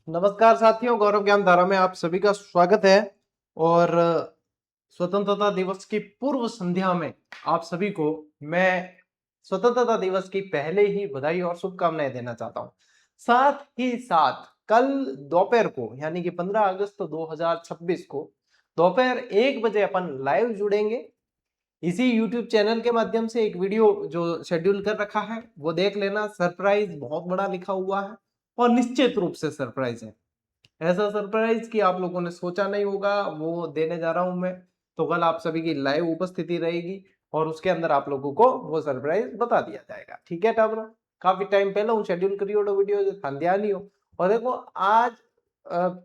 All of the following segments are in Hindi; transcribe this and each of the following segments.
नमस्कार साथियों, गौरव ज्ञान धारा में आप सभी का स्वागत है। और स्वतंत्रता दिवस की पूर्व संध्या में आप सभी को मैं स्वतंत्रता दिवस की पहले ही बधाई और शुभकामनाएं देना चाहता हूं। साथ ही साथ कल दोपहर को यानी कि 15 अगस्त 2026 को दोपहर 1 बजे अपन लाइव जुड़ेंगे। इसी YouTube चैनल के माध्यम से एक वीडियो जो शेड्यूल कर रखा है वो देख लेना। सरप्राइज बहुत बड़ा लिखा हुआ है और निश्चित रूप से सरप्राइज है। ऐसा सरप्राइज कि आप लोगों ने सोचा नहीं होगा वो देने जा रहा हूं मैं। तो कल आप सभी की लाइव उपस्थिति रहेगी और उसके अंदर आप लोगों को वो सरप्राइज बता दिया जाएगा। ठीक है टाबरो, काफी टाइम पहले हूँ शेड्यूल करी वीडियो ध्यान नहीं हो। और देखो आज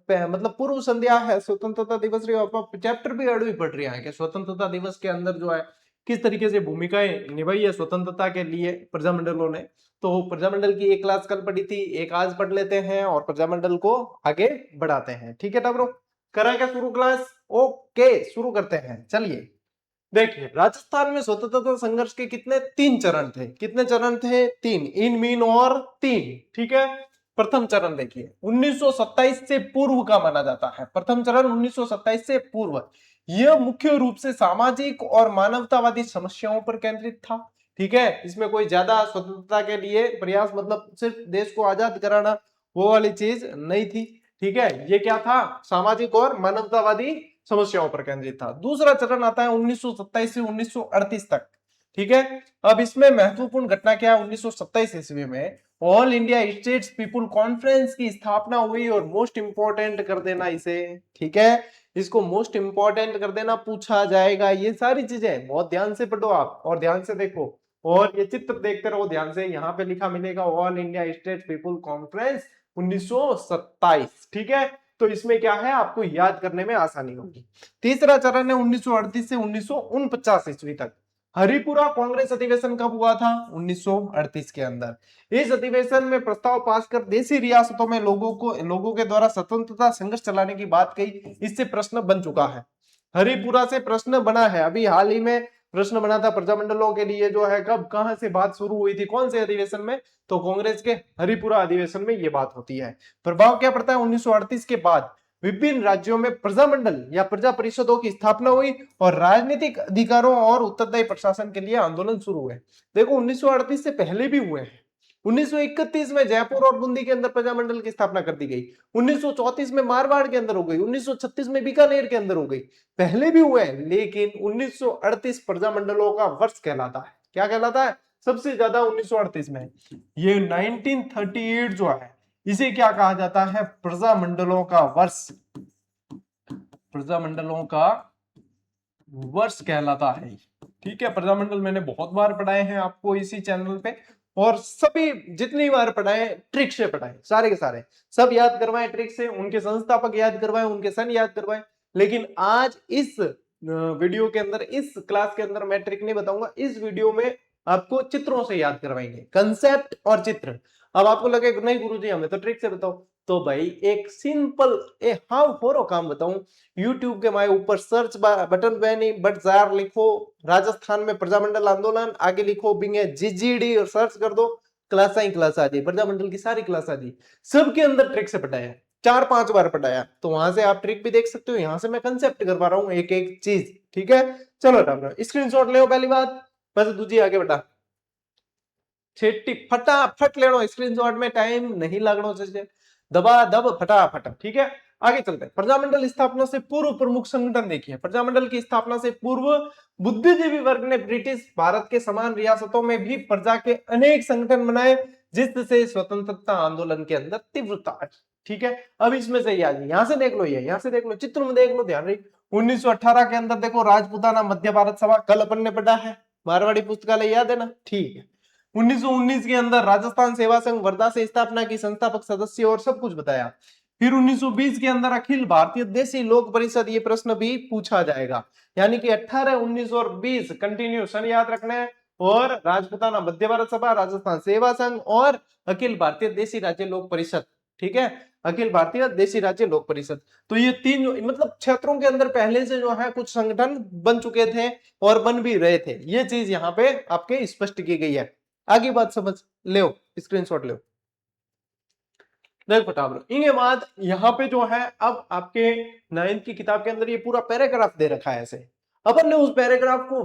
मतलब पूर्व संध्या है, स्वतंत्रता दिवस रही और चैप्टर भी अड़वी पड़ रही है कि स्वतंत्रता दिवस के अंदर जो है किस तरीके से भूमिकाएं निभाई है स्वतंत्रता के लिए प्रजामंडलों ने। तो प्रजामंडल की एक क्लास कल पढ़ी थी, एक आज पढ़ लेते हैं और प्रजामंडल को आगे बढ़ाते हैं। ठीक है टाबरो, करा क्या शुरू क्लास? ओके शुरू करते हैं। चलिए देखिए, राजस्थान में स्वतंत्रता संघर्ष के कितने तीन चरण थे। कितने चरण थे? तीन, इन मीन और तीन। ठीक है, प्रथम चरण देखिए 1927 से पूर्व का माना जाता है। प्रथम चरण 1927 से पूर्व, यह मुख्य रूप से सामाजिक और मानवतावादी समस्याओं पर केंद्रित था। ठीक है, इसमें कोई ज्यादा स्वतंत्रता के लिए प्रयास मतलब सिर्फ देश को आजाद कराना वो वाली चीज नहीं थी। ठीक है, ये क्या था? सामाजिक और मानवतावादी समस्याओं पर केंद्रित था। दूसरा चरण आता है 1927 से 1938 तक। ठीक है, अब इसमें महत्वपूर्ण घटना क्या है? 1927 ईस्वी में all India states people conference की स्थापना हुई और मोस्ट इंपॉर्टेंट कर देना इसे। ठीक है, इसको मोस्ट इंपॉर्टेंट कर देना, पूछा जाएगा। ये सारी चीजें बहुत ध्यान से पढ़ो आप और ध्यान से देखो और ये चित्र देखते रहो ध्यान से। यहाँ पे लिखा मिलेगा all India states people conference 1927। ठीक है, तो इसमें क्या है आपको याद करने में आसानी होगी। तीसरा चरण है 1938 से 1949 ईस्वी तक। हरिपुरा कांग्रेस अधिवेशन कब हुआ था? 1938 के अंदर। इस अधिवेशन में प्रस्ताव पास कर देशी रियासतों में लोगों के द्वारा स्वतंत्रता संघर्ष चलाने की बात कही। इससे प्रश्न बन चुका है, हरिपुरा से प्रश्न बना है। अभी हाल ही में प्रश्न बना था प्रजामंडलों के लिए जो है, कब कहां से बात शुरू हुई थी, कौन से अधिवेशन में? तो कांग्रेस के हरिपुरा अधिवेशन में यह बात होती है। प्रभाव क्या पड़ता है? 1938 के बाद विभिन्न राज्यों में प्रजामंडल या प्रजा परिषदों की स्थापना हुई और राजनीतिक अधिकारों और उत्तरदायी प्रशासन के लिए आंदोलन शुरू हुए। देखो 1938 से पहले भी हुए हैं। 1931 में जयपुर और बूंदी के अंदर प्रजामंडल की स्थापना कर दी गई। 1934 में मारवाड़ के अंदर हो गई। 1936 में बीकानेर के अंदर हो गई। पहले भी हुए हैं, लेकिन 1938 प्रजामंडलों का वर्ष कहलाता है। क्या कहलाता है? सबसे ज्यादा 1938 में। ये 1938 जो है इसे क्या कहा जाता है? प्रजामंडलों का वर्ष। प्रजामंडलों का वर्ष कहलाता है। ठीक है, प्रजामंडल मैंने बहुत बार पढ़ाए हैं आपको इसी चैनल पे और सभी जितनी बार पढ़ाए ट्रिक से पढ़ाए, सारे के सारे सब याद करवाए ट्रिक से, उनके संस्थापक याद करवाए, उनके सन याद करवाए। लेकिन आज इस वीडियो के अंदर, इस क्लास के अंदर मैं ट्रिक नहीं बताऊंगा। इस वीडियो में आपको चित्रों से याद करवाएंगे, कंसेप्ट और चित्र। अब आपको लगे नहीं गुरुजी हमें तो ट्रिक से बताओ, तो भाई एक सिंपल हाउ फोरो काम बताऊं। यूट्यूब के माए ऊपर सर्च बटन पे नहीं बट जार लिखो, राजस्थान में प्रजामंडल आंदोलन, आगे लिखो बिंगे जीजीडी और सर्च कर दो, क्लास ही क्लास आ जाए, प्रजामंडल की सारी क्लास आ जाए। सबके अंदर ट्रिक से पढ़ाया, 4-5 बार पढ़ाया। तो वहां से आप ट्रिक भी देख सकते हो, यहां से मैं कंसेप्ट करवा रहा हूं एक एक चीज। ठीक है, चलो स्क्रीनशॉट ले पहली बात, बस दूसरी आगे बेटा छेटी फटाफट ले लो स्क्रीनशॉट में, टाइम नहीं लगना चाहिए, दबा दब फटाफट। ठीक है, आगे चलते हैं। प्रजामंडल स्थापना से पूर्व प्रमुख संगठन देखिए। प्रजामंडल की स्थापना से पूर्व बुद्धिजीवी वर्ग ने ब्रिटिश भारत के समान रियासतों में भी प्रजा के अनेक संगठन बनाए, जिससे स्वतंत्रता आंदोलन के अंदर तीव्रता आई। ठीक है, अब इसमें से यहां से देख लो, ये यहां से देख लो, चित्र में देख लो, ध्यान रही 1918 के अंदर देखो राजपूताना मध्य भारत सभा, कल अपन ने पढ़ा है, मारवाड़ी पुस्तकालय याद है ना? ठीक है, 1919 के अंदर राजस्थान सेवा संघ वर्धा से स्थापना की, संस्थापक सदस्य और सब कुछ बताया। फिर 1920 के अंदर अखिल भारतीय देशी लोक परिषद, ये प्रश्न भी पूछा जाएगा। यानी कि 18, 19 और 20 कंटिन्यू सन याद रखना है। और राजपूताना मध्य भारत सभा, राजस्थान सेवा संघ और अखिल भारतीय देशी राज्य लोक परिषद। ठीक है, अखिल भारतीय देशी राज्य लोक परिषद। तो ये तीन मतलब क्षेत्रों के अंदर पहले से जो है कुछ संगठन बन चुके थे और बन भी रहे थे। ये चीज यहाँ पे आपके स्पष्ट की गई है। आगे बात समझ ले, स्क्रीनशॉट ले। देख फटाफट इनके बाद यहाँ पे जो है अब आपके 9th की किताब के अंदर ये पूरा पैराग्राफ दे रखा है ऐसे। अपन ने उस पैराग्राफ को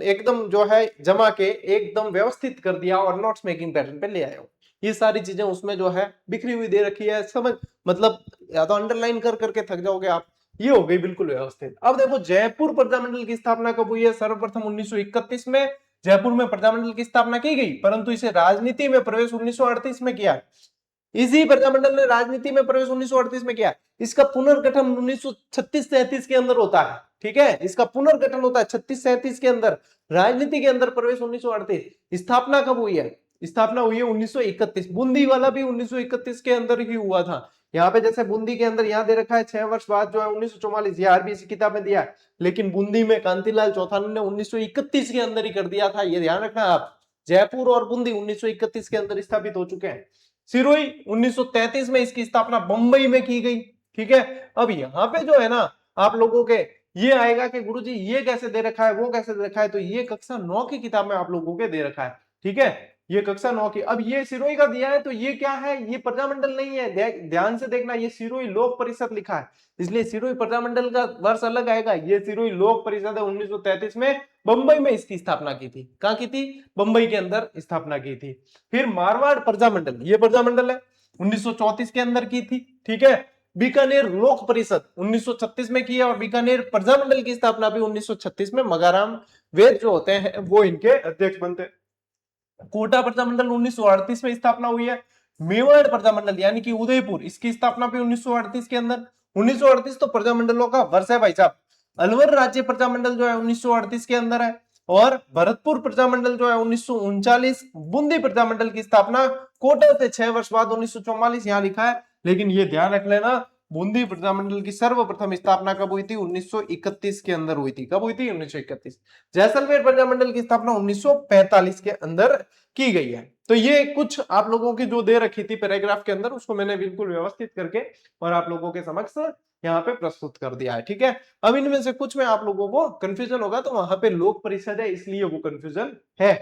एकदम जो है जमा के एकदम व्यवस्थित कर दिया और नोट्स मेकिंग पैटर्न पे ले आया हूँ। ये सारी चीजें उसमें जो है बिखरी हुई दे रखी है, समझ मतलब या तो अंडरलाइन कर करके थक जाओगे आप। ये हो गई बिल्कुल व्यवस्थित। अब देखो जयपुर प्रजामंडल की स्थापना कब हुई है? सर्वप्रथम 1931 में जयपुर में प्रजामंडल की स्थापना की गई, परंतु इसे राजनीति में प्रवेश 1938 में किया। इसी प्रजामंडल ने राजनीति में प्रवेश 1938 में किया। इसका पुनर्गठन 1936-37 के अंदर होता है, ठीक है, इसका पुनर्गठन होता है 36-37 के अंदर। राजनीति के अंदर प्रवेश 1938। स्थापना कब हुई है? स्थापना हुई है 1931। बूंदी वाला भी 1931 के अंदर ही हुआ था। यहाँ पे जैसे बूंदी के अंदर यहाँ दे रखा है 6 वर्ष बाद जो है 1944, ये आरबीसी किताब में दिया है, लेकिन बूंदी में कांतिलाल चौथानी ने 1931 के अंदर ही कर दिया था, ये ध्यान रखना आप। जयपुर और बूंदी 1931 के अंदर स्थापित हो चुके हैं। सिरोही 1933 में इसकी स्थापना बंबई में की गई, ठीक है। अब यहाँ पे जो है ना आप लोगों के ये आएगा कि गुरुजी ये कैसे दे रखा है, वो कैसे दे रखा है, तो ये कक्षा 9 की किताब में आप लोगों के दे रखा है, ठीक है, ये कक्षा 9 की। अब ये सिरोही का दिया है तो ये क्या है? ये प्रजामंडल नहीं है, ध्यान से देखना, ये सिरोही लोक परिषद लिखा है, इसलिए सिरोही प्रजामंडल का वर्ष अलग आएगा। ये सिरोही लोक परिषद है, 1933 में बंबई में इसकी स्थापना की थी। कहां की थी? बंबई के अंदर स्थापना की थी। फिर मारवाड़ प्रजामंडल, ये प्रजामंडल है, 1934 के अंदर की थी, ठीक है। बीकानेर लोक परिषद 1936 में की है, और बीकानेर प्रजामंडल की स्थापना भी 1936 में मगाराम वेद जो होते हैं वो इनके अध्यक्ष बनते हैं। कोटा प्रजामंडल 1938 में स्थापना हुई है। मेवाड़ प्रजामंडल यानी कि उदयपुर, इसकी स्थापना भी 1938 के अंदर। 1938 तो प्रजामंडलों का वर्ष है भाई साहब। अलवर राज्य प्रजामंडल जो है 1938 के अंदर है, और भरतपुर प्रजामंडल जो है 1939। बूंदी प्रजामंडल की स्थापना कोटा से 6 वर्ष बाद 1944 यहां लिखा है, लेकिन ये ध्यान रख लेना बूंदी प्रजामंडल की सर्वप्रथम स्थापना कब हुई थी? 1931 के अंदर हुई थी। कब हुई थी? 1931। जैसलमेर प्रजामंडल की स्थापना 1945 के अंदर की गई है। तो ये कुछ आप लोगों की जो दे रखी थी पैराग्राफ के अंदर, उसको मैंने बिल्कुल व्यवस्थित करके और आप लोगों के समक्ष यहाँ पे प्रस्तुत कर दिया है, ठीक है। अब इनमें से कुछ में आप लोगों को कंफ्यूजन होगा, तो वहां पे लोक परिषद है इसलिए वो कंफ्यूजन है,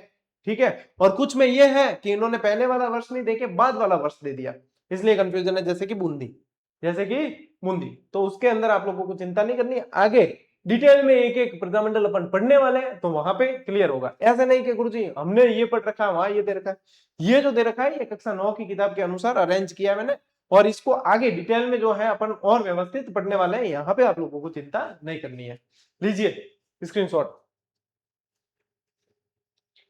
ठीक है। और कुछ में ये है कि इन्होंने पहले वाला वर्ष नहीं देके बाद वाला वर्ष दे दिया, इसलिए कंफ्यूजन है, जैसे कि बूंदी, जैसे कि बूंदी। तो उसके अंदर आप लोगों को चिंता नहीं करनी, आगे डिटेल में एक एक प्रजामंडल अपन पढ़ने वाले हैं, तो वहां पे क्लियर होगा। ऐसे नहीं कि गुरुजी हमने ये पढ़ रखा है, वहां ये दे रखा है। ये जो दे रखा है ये कक्षा 9 की किताब के अनुसार अरेंज किया है मैंने, और इसको आगे डिटेल में जो है अपन और व्यवस्थित पढ़ने वाले हैं। यहाँ पे आप लोगों को चिंता नहीं करनी है। लीजिए स्क्रीनशॉट।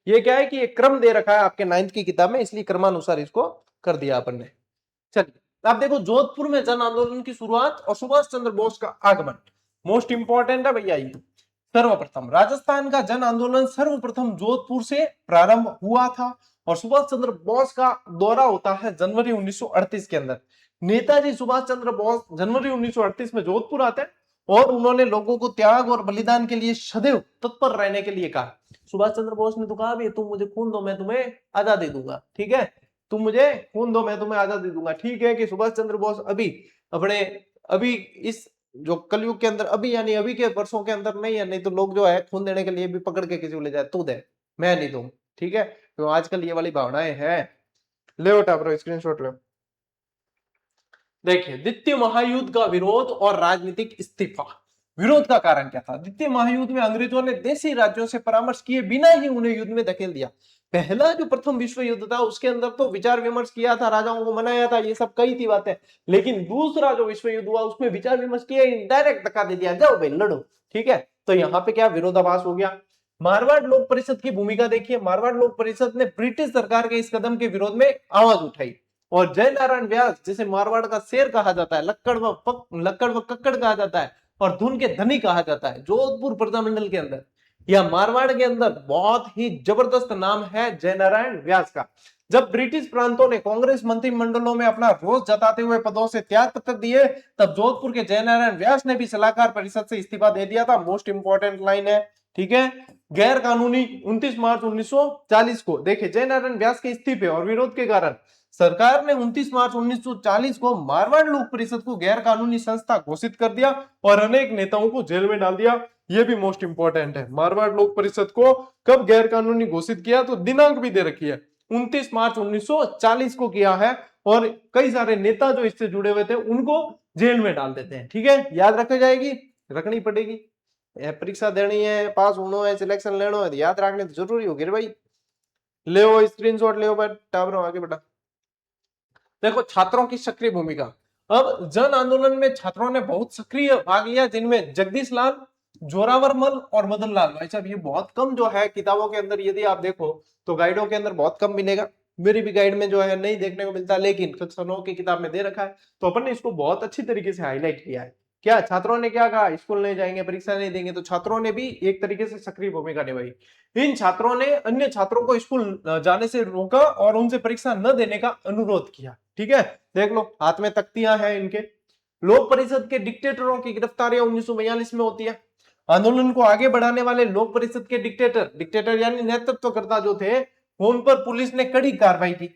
ये क्या है कि एक क्रम दे रखा है आपके 9th की किताब में, इसलिए क्रमानुसार इसको कर दिया अपन ने। चलिए आप देखो, जोधपुर में जन आंदोलन की शुरुआत और सुभाष चंद्र बोस का आगमन मोस्ट इंपॉर्टेंट है भैया। ये सर्वप्रथम राजस्थान का जन आंदोलन सर्वप्रथम जोधपुर से प्रारंभ हुआ था, और सुभाष चंद्र बोस का दौरा होता है जनवरी 1938 के अंदर। नेताजी सुभाष चंद्र बोस जनवरी 1938 में जोधपुर आते हैं, और उन्होंने लोगों को त्याग और बलिदान के लिए सदैव तत्पर रहने के लिए कहा। सुभाष चंद्र बोस ने तो कहा भी तुम मुझे खून दो मैं तुम्हें आजादी दूंगा, ठीक है, तुम मुझे खून दो मैं तुम्हें आजादी दूंगा। ठीक है कि सुभाष चंद्र बोस अभी इस जो कलयुग के अंदर अभी यानी अभी के वर्षों के अंदर नहीं है, नहीं तो लोग जो है खून देने के लिए भी पकड़ के किसी को ले जाए, तू दे मैं नहीं दूं, ठीक है। तो आजकल ये वाली भावनाएं हैं। ले उठा ब्रो स्क्रीनशॉट लो। देखिए द्वितीय महायुद्ध का विरोध और राजनीतिक इस्तीफा। विरोध का कारण क्या था? द्वितीय महायुद्ध में अंग्रेजों ने देशी राज्यों से परामर्श किए बिना ही उन्हें युद्ध में धकेल दिया। पहला जो प्रथम विश्व युद्ध था उसके अंदर तो विचार विमर्श किया था, राजाओं को मनाया था, ये सब कई थी बातें। लेकिन दूसरा जो विश्व युद्ध हुआ उसमें विचार विमर्श किया, डायरेक्ट धक्का दे दिया, जाओ भाई लड़ो, ठीक है। तो यहाँ पे क्या विरोधाभास हो गया। मारवाड़ लोक परिषद की भूमिका देखिए। मारवाड़ लोक परिषद ने ब्रिटिश सरकार के इस कदम के विरोध में आवाज उठाई, और जय नारायण व्यास जिसे मारवाड़ का शेर कहा जाता है, लक्कड़ व कक्कड़ कहा जाता है, और धुन के धनी कहा जाता है, जोधपुर प्रजामंडल के अंदर या मारवाड़ के अंदर बहुत ही जबरदस्त नाम है जय नारायण व्यास का। जब ब्रिटिश प्रांतों ने कांग्रेस मंत्रिमंडलों में अपना रोष जताते हुए पदों से त्याग पत्र दिए, तब जोधपुर के जय नारायण व्यास ने भी सलाहकार परिषद से इस्तीफा दे दिया था। मोस्ट इंपॉर्टेंट लाइन है, ठीक है। गैर कानूनी 29 मार्च 1940 को देखिए जय नारायण व्यास के इस्तीफे और विरोध के कारण सरकार ने 29 मार्च 1940 को मारवाड़ लोक परिषद को गैर कानूनी संस्था घोषित कर दिया और अनेक नेताओं को जेल में डाल दिया। यह भी मोस्ट इंपॉर्टेंट है। मारवाड़ लोक परिषद को कब गैर कानूनी घोषित किया, तो दिनांक भी दे रखी है 29 मार्च 1940 को किया है। और कई सारे नेता जो इससे जुड़े हुए थे उनको जेल में डाल देते हैं। ठीक है, याद रखी जाएगी, रखनी पड़ेगी। परीक्षा देनी है, पास होना है, सिलेक्शन लेना है, तो याद रखने तो जरूरी होगी भाई। ले स्क्रीनशॉट ले टावरों आगे बेटा। देखो छात्रों की सक्रिय भूमिका। अब जन आंदोलन में छात्रों ने बहुत सक्रिय भाग लिया, जिनमें जगदीश लाल, जोरावर मल और मदन लाल। भाई साहब ये बहुत कम जो है किताबों के अंदर, यदि आप देखो तो गाइडों के अंदर बहुत कम मिलेगा। मेरी भी गाइड में जो है नहीं देखने को मिलता, लेकिन कक्षा 9 की किताब में दे रखा है, तो अपन ने इसको बहुत अच्छी तरीके से हाईलाइट किया है। क्या छात्रों ने क्या कहा, स्कूल नहीं जाएंगे, परीक्षा नहीं देंगे, तो छात्रों ने भी एक तरीके से सक्रिय भूमिका निभाई। इन छात्रों ने अन्य छात्रों को स्कूल जाने से रोका और उनसे परीक्षा न देने का अनुरोध किया। ठीक है, देख लो हाथ में तख्तियां हैं इनके। लोक परिषद के डिक्टेटरों की गिरफ्तारियां 1942 में होती है। आंदोलन को आगे बढ़ाने वाले लोक परिषद के डिक्टेटर यानी नेतृत्वकर्ता जो थे, उन पर पुलिस ने कड़ी कार्रवाई की।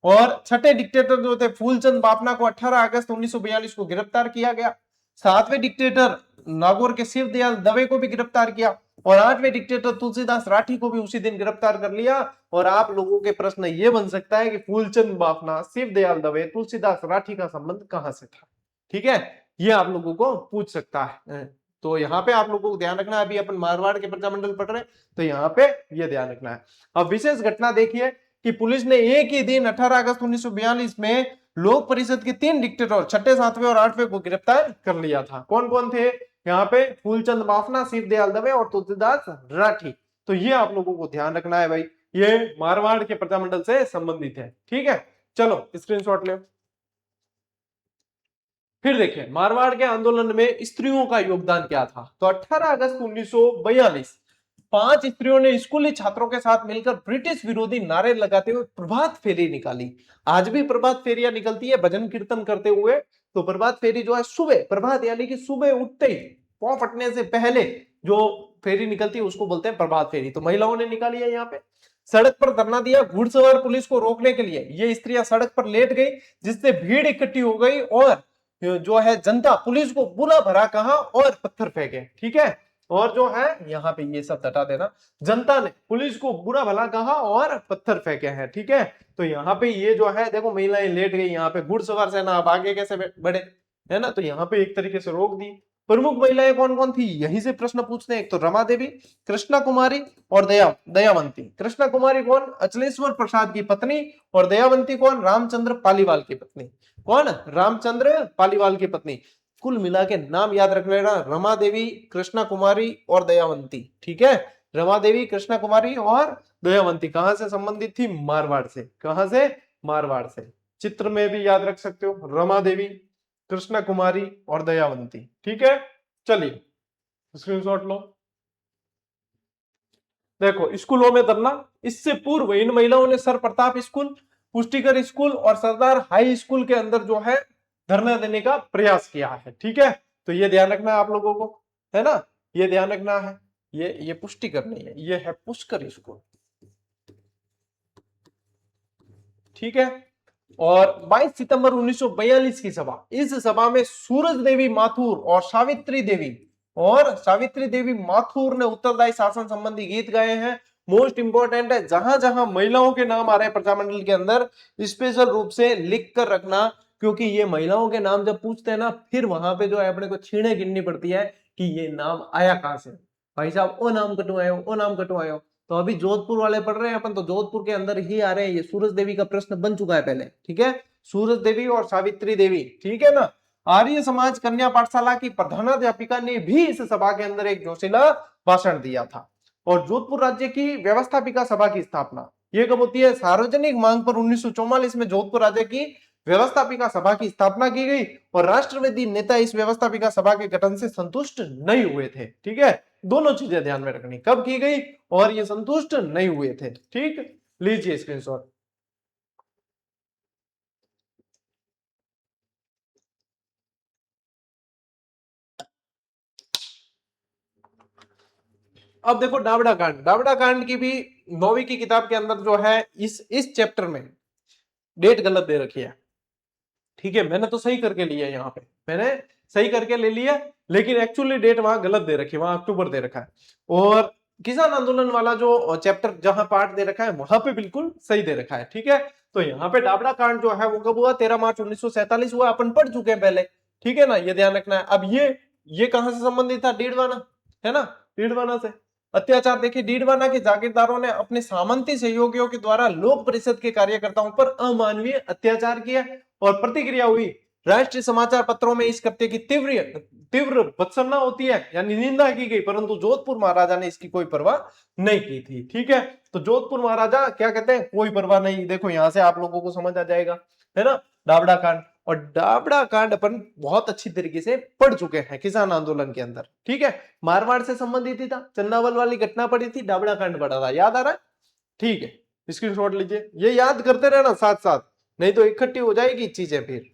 और छठे डिक्टेटर जो थे फूलचंद बापना को 18 अगस्त 1942 को गिरफ्तार किया गया। सातवें डिक्टेटर नागौर के शिवदयाल दवे को भी गिरफ्तार किया। और आठवें डिक्टेटर तुलसीदास राठी को भी उसी दिन गिरफ्तार कर लिया। और आप लोगों के प्रश्न ये बन सकता है कि फूलचंद बाफना, शिवदयाल दवे, तुलसीदास राठी का संबंध कहां से था। ठीक है, ये आप लोगों को पूछ सकता है। तो यहाँ पे आप लोगों को ध्यान रखना है, अभी अपन मारवाड़ के प्रजामंडल पढ़ रहे हैं, तो यहाँ पे ये ध्यान रखना है। अब विशेष घटना देखिए कि पुलिस ने एक ही दिन 18 अगस्त 1942 में लोक परिषद के 3 डिक्टेटर, छठे, सातवें और आठवें को गिरफ्तार कर लिया था। कौन कौन थे यहाँ पे, फूलचंद बाफना, शिवदयाल दवे और तुलसीदास राठी। तो ये आप लोगों को ध्यान रखना है भाई, ये मारवाड़ के प्रजामंडल से संबंधित है। ठीक है, चलो स्क्रीनशॉट ले। फिर देखिए मारवाड़ के आंदोलन में स्त्रियों का योगदान क्या था। तो 18 अगस्त 1942 5 स्त्रियों ने स्कूली छात्रों के साथ मिलकर ब्रिटिश विरोधी नारे लगाते हुए प्रभात फेरी निकाली। आज भी प्रभात फेरियां निकलती है भजन कीर्तन करते हुए। तो प्रभात फेरी जो है सुबह, प्रभात यानी कि सुबह उठते ही, पौ फटने से पहले जो फेरी निकलती है उसको बोलते हैं प्रभात फेरी। तो महिलाओं ने निकाली है यहाँ पे। सड़क पर धरना दिया घुड़सवार पुलिस को रोकने के लिए। ये स्त्रियां सड़क पर लेट गई, जिससे भीड़ इकट्ठी हो गई और जो है जनता पुलिस को बुला भरा कहा और पत्थर फेंके। ठीक है, और जो है यहाँ पे ये सब हटा देना, जनता ने पुलिस को बुरा भला कहा और पत्थर फेंके हैं। ठीक है, तो यहाँ पे ये जो है देखो महिलाएं लेट गई, यहाँ पे घुड़सवार सेना अब आगे कैसे बढ़े, है ना। तो यहाँ पे एक तरीके से रोक दी। प्रमुख महिलाएं कौन कौन थी, यहीं से प्रश्न पूछते हैं। एक तो रमा देवी, कृष्णा कुमारी और दयावंती। कृष्णा कुमारी कौन, अचलेश्वर प्रसाद की पत्नी, और दयावंती कौन, रामचंद्र पालीवाल की पत्नी। कौन, रामचंद्र पालीवाल की पत्नी। कुल मिला के नाम याद रख लेना, रमा देवी, कृष्णा कुमारी और दयावंती। ठीक है, रमा देवी, कृष्णा कुमारी और दयावंती कहां से संबंधित थी, मारवाड़ से। कहां से, मारवाड़ से। चित्र में भी याद रख सकते हो, रमा देवी, कृष्णा कुमारी और दयावंती। ठीक है, चलिए स्क्रीनशॉट लो। देखो स्कूलों में धरना, इससे पूर्व इन महिलाओं ने सर प्रताप स्कूल, पुष्टिकर स्कूल और सरदार हाई स्कूल के अंदर जो है धरना देने का प्रयास किया है। ठीक है, तो ये ध्यान रखना है आप लोगों को, है ना, ये ध्यान रखना है। ये पुष्टिकर नहीं है, ये है पुष्कर स्कूल। ठीक है, और 22 सितंबर 1942 की सभा, इस सभा में सूरज देवी माथुर और सावित्री देवी माथुर ने उत्तरदायी शासन संबंधी गीत गाए हैं। मोस्ट इंपोर्टेंट है, जहां जहां महिलाओं के नाम आ रहे हैं प्रजामंडल के अंदर, स्पेशल रूप से लिख कर रखना, क्योंकि ये महिलाओं के नाम जब पूछते हैं ना, फिर वहां पे जो है अपने को छीणे गिननी पड़ती है कि ये नाम आया कहां से। भाई साहब ओ नाम कटवायो, ओ नाम कटवायो। तो अभी जोधपुर वाले पढ़ रहे हैं अपन, तो जोधपुर के अंदर ही आ रहे हैं। ये सूरज देवी का प्रश्न बन चुका है पहले। ठीक है, सूरज देवी और सावित्री देवी। ठीक है ना। आर्य समाज कन्या पाठशाला की प्रधानाध्यापिका ने भी इस सभा के अंदर एक जोशीला भाषण दिया था। और जोधपुर राज्य की व्यवस्थापिका सभा की स्थापना ये कब होती है, सार्वजनिक मांग पर 1944 में जोधपुर राज्य की व्यवस्थापिका सभा की स्थापना की गई। और राष्ट्रवादी नेता इस व्यवस्थापिका सभा के गठन से संतुष्ट नहीं हुए थे। ठीक है, दोनों चीजें ध्यान में रखनी, कब की गई और ये संतुष्ट नहीं हुए थे। ठीक, लीजिए स्क्रीनशॉट। अब देखो डाबड़ा कांड की भी 9वीं की किताब के अंदर जो है इस चैप्टर में डेट गलत दे रखी है। ठीक है, मैंने तो सही करके लिया, यहाँ पे मैंने सही करके ले लिया, लेकिन एक्चुअली डेट वहां गलत दे रखी है, वहां अक्टूबर दे रखा है। और किसान आंदोलन वाला जो चैप्टर जहां पार्ट दे रखा है वहां पे बिल्कुल सही दे रखा है, ठीक है। तो यहाँ पे डाबड़ा कांड जो है वो कब हुआ, 13 मार्च 1947 हुआ, अपन पढ़ चुके हैं पहले, ठीक है ना, ये ध्यान रखना है। अब ये कहां से संबंधित था, डीडवाना, है ना, डीडवाना से। अत्याचार, देखिए डीडवाना के जागीरदारों ने अपने सामंती सहयोगियों के द्वारा लोक परिषद के कार्यकर्ताओं पर अमानवीय अत्याचार किया और प्रतिक्रिया हुई। राष्ट्रीय समाचार पत्रों में इस कृत्य की तीव्र तीव्र भत्सना होती है, यानी निंदा की गई, परंतु जोधपुर महाराजा ने इसकी कोई परवाह नहीं की थी, ठीक है। तो जोधपुर महाराजा क्या कहते हैं, कोई परवाह नहीं। देखो यहां से आप लोगों को समझ आ जाएगा, है ना, डाबड़ा कांड। और डाबड़ा कांड अपन बहुत अच्छी तरीके से पढ़ चुके हैं किसान आंदोलन के अंदर, ठीक है। मारवाड़ से संबंधित ही था, चंदावल वाली घटना पड़ी थी, डाबड़ा कांड पड़ा था, याद आ रहा है, ठीक है। स्क्रीनशॉट लीजिए, ये याद करते रहना साथ साथ, नहीं तो इकट्ठी हो जाएगी चीजें फिर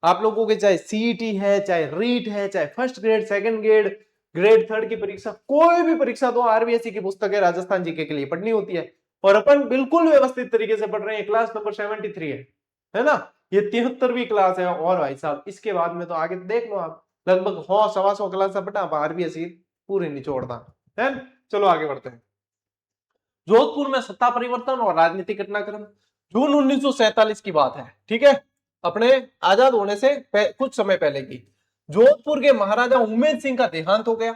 आप लोगों के, चाहे सीईटी है, चाहे रीट है, चाहे first grade, second grade, grade third की परीक्षा, कोई भी परीक्षा तो आरबीएससी की पुस्तक है राजस्थान जीके के लिए पढ़नी होती है। और अपन बिल्कुल व्यवस्थित तरीके से पढ़ रहे हैं, क्लास नंबर 73 है ना, ये 73वीं क्लास है। और भाई साहब इसके बाद में तो आगे देख लो आप, लगभग 100 सवा 100 क्लास पढ़ा आरबीएससी पूरी निचोड़ना है। चलो आगे बढ़ते हैं। जोधपुर में सत्ता परिवर्तन और राजनीतिक घटनाक्रम, जून 1947 की बात है, ठीक है, अपने आजाद होने से कुछ समय पहले की। जोधपुर के महाराजा उमेद सिंह का देहांत हो गया,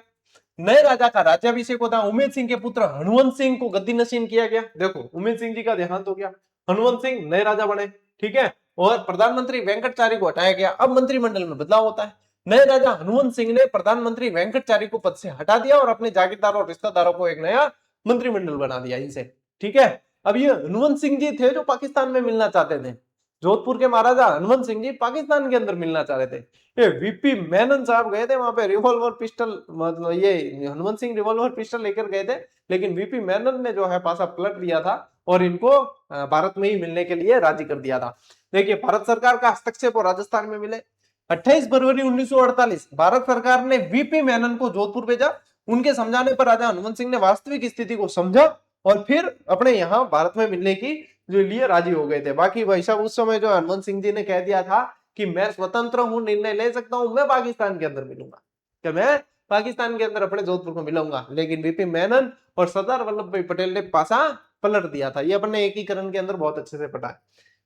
नए राजा का राज्याभिषेक होता। उमेद सिंह के पुत्र हनुवंत सिंह को गद्दी नशीन किया गया। देखो उमेद सिंह जी का देहांत हो गया, हनुवंत सिंह नए राजा बने, ठीक है। और प्रधानमंत्री वेंकटचारी को हटाया गया। अब मंत्रिमंडल में बदलाव होता है। नए राजा हनुवंत सिंह ने प्रधानमंत्री वेंकटचारी को पद से हटा दिया और अपने जागीरदारों और रिश्तेदारों को एक नया मंत्रिमंडल बना दिया इनसे, ठीक है। अब ये हनुवंत सिंह जी थे जो पाकिस्तान में मिलना चाहते थे। जोधपुर के महाराजा हनुवंत सिंह जी पाकिस्तान के अंदर मिलना चाह रहे थे। ये वीपी मेनन साहब गए थे वहां पे, रिवॉल्वर पिस्टल, मतलब ये हनुवंत सिंह रिवॉल्वर पिस्टल लेकर गए थे, लेकिन वीपी मेनन ने जो है पासा पलट दिया था और इनको भारत में ही मिलने के लिए राजी कर दिया था। देखिए भारत सरकार का हस्तक्षेप और राजस्थान में मिले। 28 फरवरी 1948 भारत सरकार ने वीपी मेनन को जोधपुर भेजा। उनके समझाने पर राजा हनुवंत सिंह ने वास्तविक स्थिति को समझा और फिर अपने यहाँ भारत में मिलने की जो लिए राजी हो गए थे। बाकी भाई साहब उस समय जो हनुवंत सिंह जी ने कह दिया था कि मैं स्वतंत्र हूं, निर्णय ले सकता हूं, मैं पाकिस्तान के अंदर मिलूंगा, कि मैं पाकिस्तान के अंदर अपने जोधपुर को मिलूंगा, लेकिन वीपी मेनन और सरदार वल्लभ भाई पटेल ने पासा पलट दिया था। ये अपने एकीकरण के अंदर बहुत अच्छे से पढ़ा है।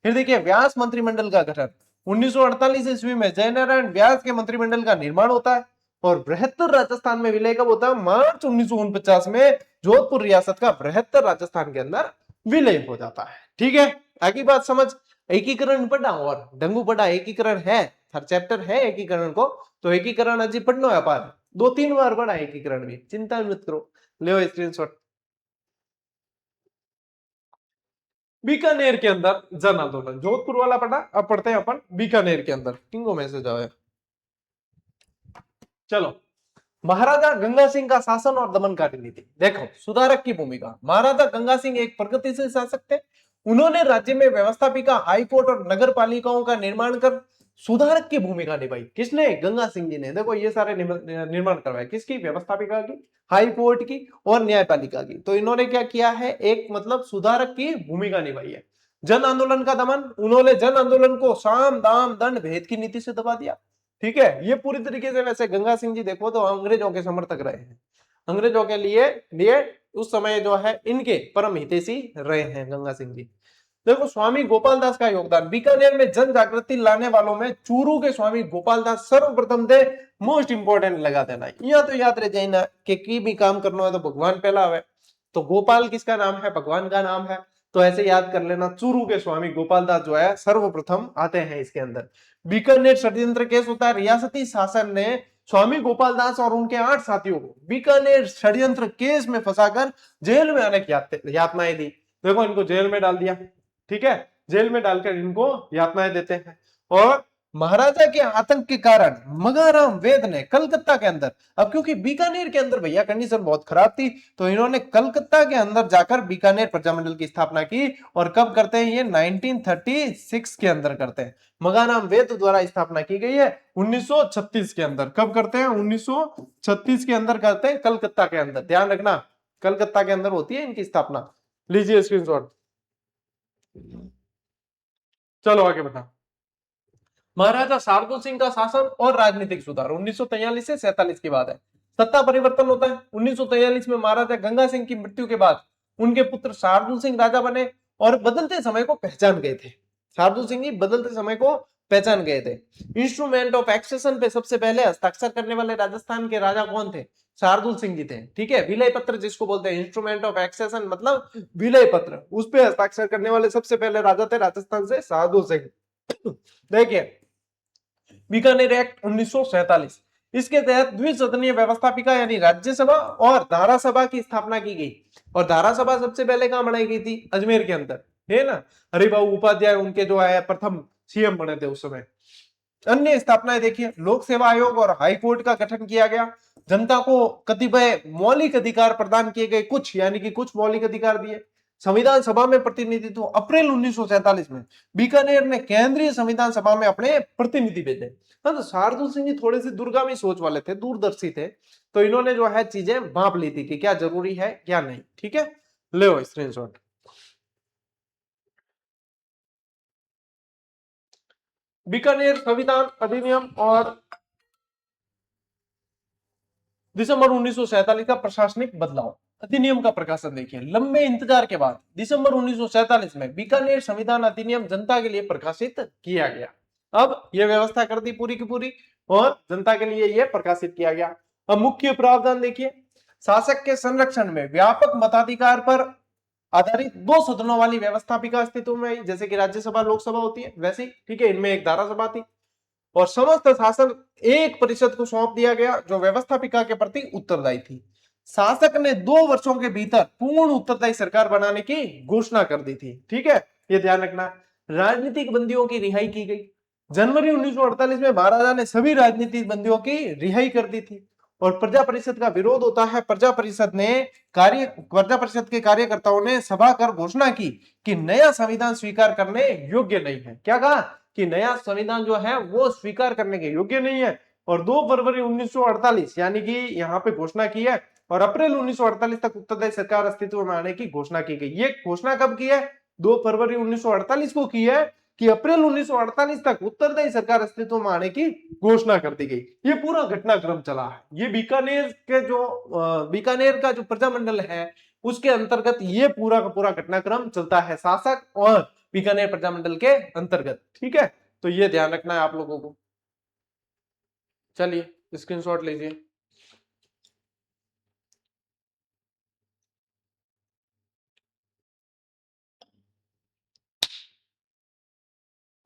फिर देखिए व्यास मंत्रिमंडल का गठन, 1948 ईस्वी में जयनारायण व्यास के मंत्रिमंडल का निर्माण होता है और बृहत्तर राजस्थान में विलय कब होता है, मार्च 1949 में जोधपुर रियासत का बृहत्तर राजस्थान के अंदर विलय हो जाता है, ठीक है। आगे बात समझ, एकीकरण पढ़ा और डंगू पढ़ा, एकीकरण है, हर चैप्टर है एकीकरण को, तो एकीकरण अजी पढ़ना है पार, 2-3 बार पढ़ा एकीकरण भी, चिंता मत करो। ले स्क्रीनशॉट। बीकानेर के अंदर जन आंदोलन, जोधपुर वाला पढ़ा, अब पढ़ते हैं अपन बीकानेर के अंदर। किंगो मैसेज आया, चलो। महाराजा गंगा सिंह का शासन और दमनकारी नीति, देखो सुधारक की भूमिका। महाराजा गंगा सिंह एक प्रगतिशील शासक थे। उन्होंने राज्य में व्यवस्थापिका, हाईकोर्ट और नगर पालिकाओं का निर्माण कर सुधारक की भूमिका निभाई। किसने, गंगा सिंह जी ने। देखो ये सारे निर्माण करवाए, किसकी, व्यवस्थापिका की, हाई कोर्ट की और न्यायपालिका की। तो इन्होंने क्या किया है, एक मतलब सुधारक की भूमिका निभाई है। जन आंदोलन का दमन, उन्होंने जन आंदोलन को साम दाम दंड भेद की नीति से दबा दिया, ठीक है। ये पूरी तरीके से, वैसे गंगा सिंह जी देखो तो अंग्रेजों के समर्थक रहे हैं, अंग्रेजों के लिए उस समय जो है इनके परम हितैषी रहे हैं गंगा सिंह जी। देखो स्वामी गोपाल दास का योगदान, बीकानेर में जन जागृति लाने वालों में चूरू के स्वामी गोपाल दास सर्वप्रथम थे। मोस्ट इंपोर्टेंट लगा देना, यह तो याद रह जाए ना कि की भी काम करना है तो भगवान पहला है, तो गोपाल किसका नाम है, भगवान का नाम है, तो ऐसे याद कर लेना। चूरू के स्वामी गोपाल दास जो है सर्वप्रथम आते हैं इसके अंदर। बीकानेर षड्यंत्र केस होता है, रियासती शासन ने स्वामी गोपाल दास और उनके 8 साथियों को बीकानेर षड्यंत्र केस में फंसाकर जेल में आने की यातनाएं दी। देखो इनको जेल में डाल दिया, ठीक है, जेल में डालकर इनको यातनाएं देते हैं। और महाराजा के आतंक के कारण मगाराम वेद ने कलकत्ता के अंदर, अब क्योंकि बीकानेर के अंदर भैया कंडीशन बहुत खराब थी, तो इन्होंने कलकत्ता के अंदर जाकर बीकानेर प्रजामंडल की स्थापना की। और कब करते हैं ये, 1936 के अंदर करते हैं। मगाराम वेद द्वारा स्थापना की गई है 1936 के अंदर। कब करते हैं, 1936 के अंदर करते हैं, कलकत्ता के अंदर, ध्यान रखना कलकत्ता के अंदर होती है इनकी स्थापना। लीजिए स्क्रीनशॉट। चलो आगे बढ़ा। महाराजा शार्दुल सिंह का शासन और राजनीतिक सुधार, 1943 से 47 की बात है। सत्ता परिवर्तन होता है 1943 में। महाराजा गंगा सिंह की मृत्यु के बाद उनके पुत्र शार्दुल सिंह राजा बने और बदलते समय को पहचान गए थे। शार्दुल सिंह जी बदलते समय को पहचान गए थे। इंस्ट्रूमेंट ऑफ एक्सेशन पे सबसे पहले हस्ताक्षर करने वाले राजस्थान के राजा कौन थे? शार्दुल सिंह जी थे। ठीक है, विलय पत्र जिसको बोलते हैं, इंस्ट्रूमेंट ऑफ एक्सेशन मतलब विलय पत्र, उस पे हस्ताक्षर करने वाले सबसे पहले राजा थे राजस्थान से शार्दुल सिंह। देखिए, बीकानेर एक्ट 1947, इसके तहत द्विसदनीय व्यवस्थापिका यानी राज्यसभा और धारासभा की स्थापना की गई। और धारासभा सबसे पहले कहां बनाई गई थी? अजमेर के अंदर, है ना। हरिभाऊ उपाध्याय उनके जो है प्रथम सीएम बने थे उस समय। अन्य स्थापनाएं देखिए, लोक सेवा आयोग और हाई कोर्ट का गठन किया गया। जनता को कतिपय मौलिक अधिकार प्रदान किए गए, कुछ यानी कि कुछ मौलिक अधिकार दिए। संविधान सभा में प्रतिनिधित्व अप्रैल 1947 में बीकानेर ने केंद्रीय संविधान सभा में अपने प्रतिनिधि भेजे। हाँ, तो शार्दुल सिंह जी थोड़े से दूरगामी सोच वाले थे, दूरदर्शी थे, तो इन्होंने जो है चीजें भांप ली थी कि क्या जरूरी है क्या नहीं। ठीक है, ले स्क्रीनशॉट। बीकानेर संविधान अधिनियम और दिसंबर 1947 का प्रशासनिक बदलाव अधिनियम का प्रकाशन देखिए। लंबे इंतजार के बाद दिसंबर 1947 में बीकानेर संविधान अधिनियम जनता के लिए प्रकाशित किया गया। अब यह व्यवस्था कर दी पूरी की पूरी और जनता के लिए यह प्रकाशित किया गया। अब मुख्य प्रावधान देखिए, शासक के संरक्षण में व्यापक मताधिकार पर आधारित दो सदनों वाली व्यवस्थापिका अस्तित्व में आई, जैसे कि राज्यसभा लोकसभा होती है वैसे ही। ठीक है, इनमें एक धारासभा थी और समस्त शासन एक परिषद को सौंप दिया गया जो व्यवस्थापिका के प्रति उत्तरदायी थी। शासक ने 2 वर्षों के भीतर पूर्ण उत्तरदायी सरकार बनाने की घोषणा कर दी थी। ठीक है, ये ध्यान रखना। राजनीतिक बंदियों की रिहाई की गई। जनवरी 1948 में महाराजा ने सभी राजनीतिक बंदियों की रिहाई कर दी थी और प्रजा परिषद का विरोध होता है। प्रजा परिषद के कार्यकर्ताओं ने सभा कर घोषणा की कि नया संविधान स्वीकार करने योग्य नहीं है। क्या कहा? कि नया संविधान जो है वो स्वीकार करने के योग्य नहीं है। और 2 फरवरी 1948 यानी कि यहाँ पे घोषणा की है और अप्रैल 1948 तक उत्तरदायी सरकार अस्तित्व में आने की घोषणा की गई। ये घोषणा कब की है? 2 फरवरी 1948 को की है कि अप्रैल 1948 तक उत्तरदायी सरकार अस्तित्व में आने की घोषणा कर दी गई। ये पूरा घटनाक्रम चला है। ये बीकानेर का जो प्रजामंडल है उसके अंतर्गत ये पूरा का पूरा घटनाक्रम चलता है, शासक और बीकानेर प्रजामंडल के अंतर्गत। ठीक है, तो ये ध्यान रखना है आप लोगों को। चलिए स्क्रीनशॉट लीजिए।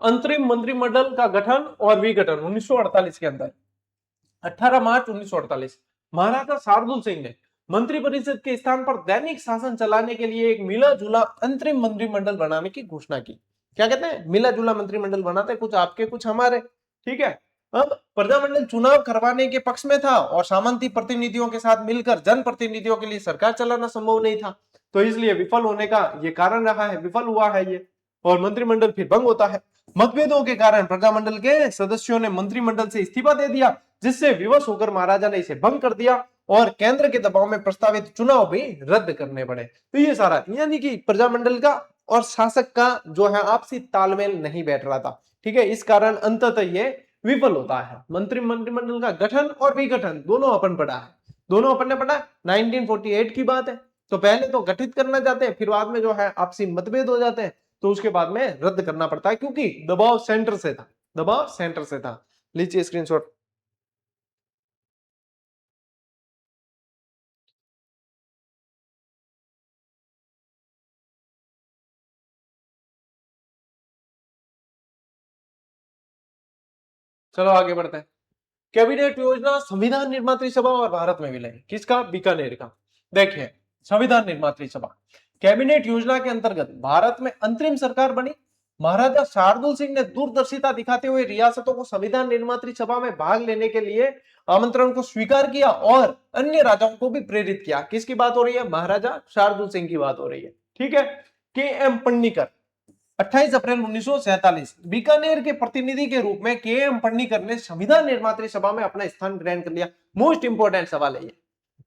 अंतरिम मंत्रिमंडल का गठन और विघटन 1948 के अंदर। 18 मार्च 1948 महाराजा शार्दुल सिंह ने मंत्रिपरिषद के स्थान पर दैनिक शासन चलाने के लिए एक मिला जुला अंतरिम मंत्रिमंडल बनाने की घोषणा की। क्या कहते हैं? मिला जुला मंत्रिमंडल बनाते, कुछ आपके कुछ हमारे। ठीक है, अब प्रजामंडल चुनाव करवाने के पक्ष में था और सामंती प्रतिनिधियों के साथ मिलकर जन प्रतिनिधियों के लिए सरकार चलाना संभव नहीं था, तो इसलिए विफल होने का ये कारण रहा है, विफल हुआ है ये, और मंत्रिमंडल फिर भंग होता है। मतभेदों के कारण प्रजामंडल के सदस्यों ने मंत्रिमंडल से इस्तीफा दे दिया, जिससे विवश होकर महाराजा ने इसे भंग कर दिया और केंद्र के दबाव में प्रस्तावित चुनाव भी रद्द करने पड़े। तो ये सारा यानी कि प्रजामंडल का और शासक का जो है आपसी तालमेल नहीं बैठ रहा था। ठीक है, इस कारण अंततः ये विफल होता है। मंत्रिमंडल का गठन और विघटन दोनों अपन पढ़ा है, दोनों अपन ने पढ़ा। 1948 की बात है, तो पहले तो गठित करना चाहते हैं, फिर बाद में जो है आपसी मतभेद हो जाते हैं, तो उसके बाद में रद्द करना पड़ता है क्योंकि दबाव सेंटर से था, दबाव सेंटर से था। लीजिए स्क्रीनशॉट। चलो आगे बढ़ते हैं। कैबिनेट योजना संविधान निर्मात्री सभा और भारत में विलय किसका? बीकानेर का। देखिए, संविधान निर्मात्री सभा कैबिनेट योजना के अंतर्गत भारत में अंतरिम सरकार बनी। महाराजा शार्दुल सिंह ने दूरदर्शिता दिखाते हुए रियासतों को संविधान निर्मात्री सभा में भाग लेने के लिए आमंत्रण को स्वीकार किया और अन्य राजाओं को भी प्रेरित किया। किसकी बात हो रही है? महाराजा शार्दुल सिंह की बात हो रही है। ठीक है, के एम पन्नीकर 28 अप्रैल 1947 बीकानेर के प्रतिनिधि के रूप में के एम पन्नीकर ने संविधान निर्मात्री सभा में अपना स्थान ग्रहण कर लिया। मोस्ट इंपोर्टेंट सवाल है ये,